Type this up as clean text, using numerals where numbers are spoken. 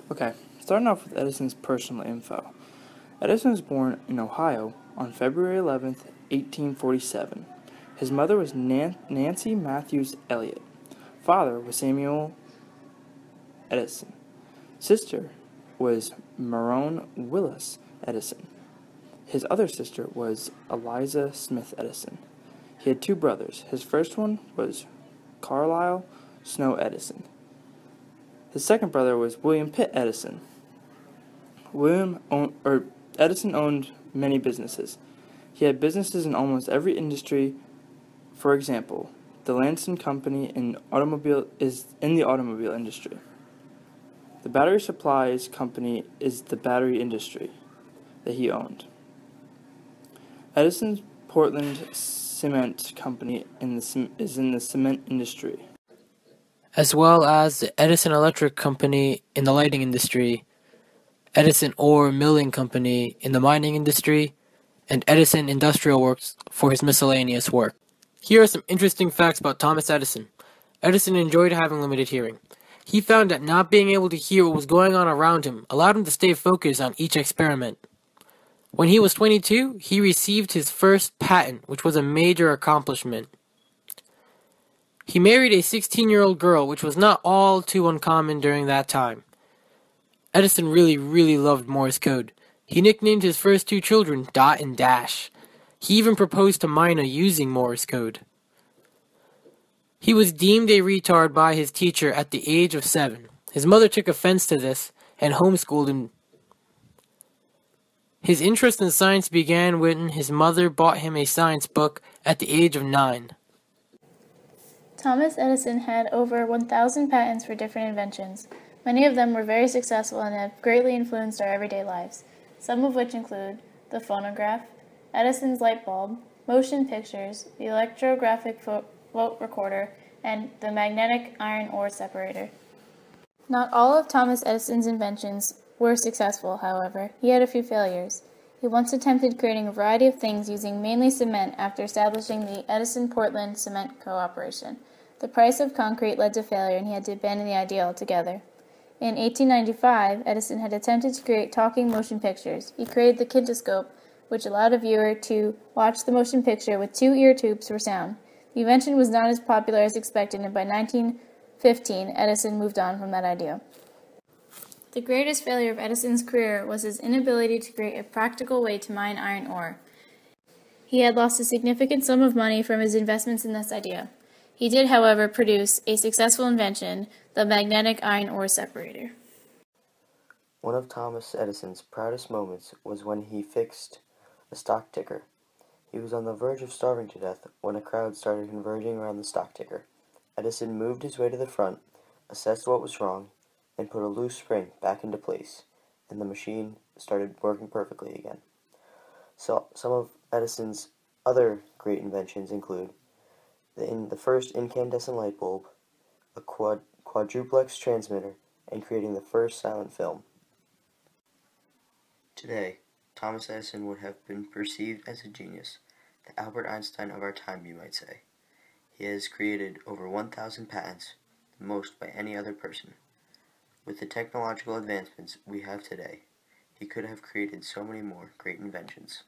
Okay, starting off with Edison's personal info. Edison was born in Ohio on February 11th, 1847. His mother was Nancy Matthews Elliott. Father was Samuel Edison. Sister was Marone Willis Edison. His other sister was Eliza Smith Edison. He had two brothers. His first one was Carlisle Snow Edison. His second brother was William Pitt Edison. Edison owned many businesses. He had businesses in almost every industry. For example, the Lansing Company is in the automobile industry. The Battery Supplies Company is the battery industry that he owned. Edison's Portland Cement Company is in the cement industry, as well as the Edison Electric Company in the lighting industry, Edison Ore Milling Company in the mining industry, and Edison Industrial Works for his miscellaneous work. Here are some interesting facts about Thomas Edison. Edison enjoyed having limited hearing. He found that not being able to hear what was going on around him allowed him to stay focused on each experiment. When he was 22, he received his first patent, which was a major accomplishment. He married a 16-year-old girl, which was not all too uncommon during that time. Edison really loved Morse code. He nicknamed his first two children Dot and Dash. He even proposed to Mina using Morse code. He was deemed a retard by his teacher at the age of 7. His mother took offense to this and homeschooled him. His interest in science began when his mother bought him a science book at the age of 9. Thomas Edison had over 1,000 patents for different inventions. Many of them were very successful and have greatly influenced our everyday lives, some of which include the phonograph, Edison's light bulb, motion pictures, the electrographic float recorder, and the magnetic iron ore separator. Not all of Thomas Edison's inventions were successful, however. He had a few failures. He once attempted creating a variety of things using mainly cement after establishing the Edison-Portland Cement Corporation. The price of concrete led to failure, and he had to abandon the idea altogether. In 1895, Edison had attempted to create talking motion pictures. He created the kinetoscope, which allowed a viewer to watch the motion picture with 2 ear tubes for sound. The invention was not as popular as expected, and by 1915, Edison moved on from that idea. The greatest failure of Edison's career was his inability to create a practical way to mine iron ore. He had lost a significant sum of money from his investments in this idea. He did, however, produce a successful invention, the magnetic iron ore separator. One of Thomas Edison's proudest moments was when he fixed a stock ticker. He was on the verge of starving to death when a crowd started converging around the stock ticker. Edison moved his way to the front, assessed what was wrong, and put a loose spring back into place, and the machine started working perfectly again. So, some of Edison's other great inventions include the first incandescent light bulb, a quadruplex transmitter, and creating the first silent film. Today, Thomas Edison would have been perceived as a genius, the Albert Einstein of our time, you might say. He has created over 1,000 patents, the most by any other person. With the technological advancements we have today, he could have created so many more great inventions.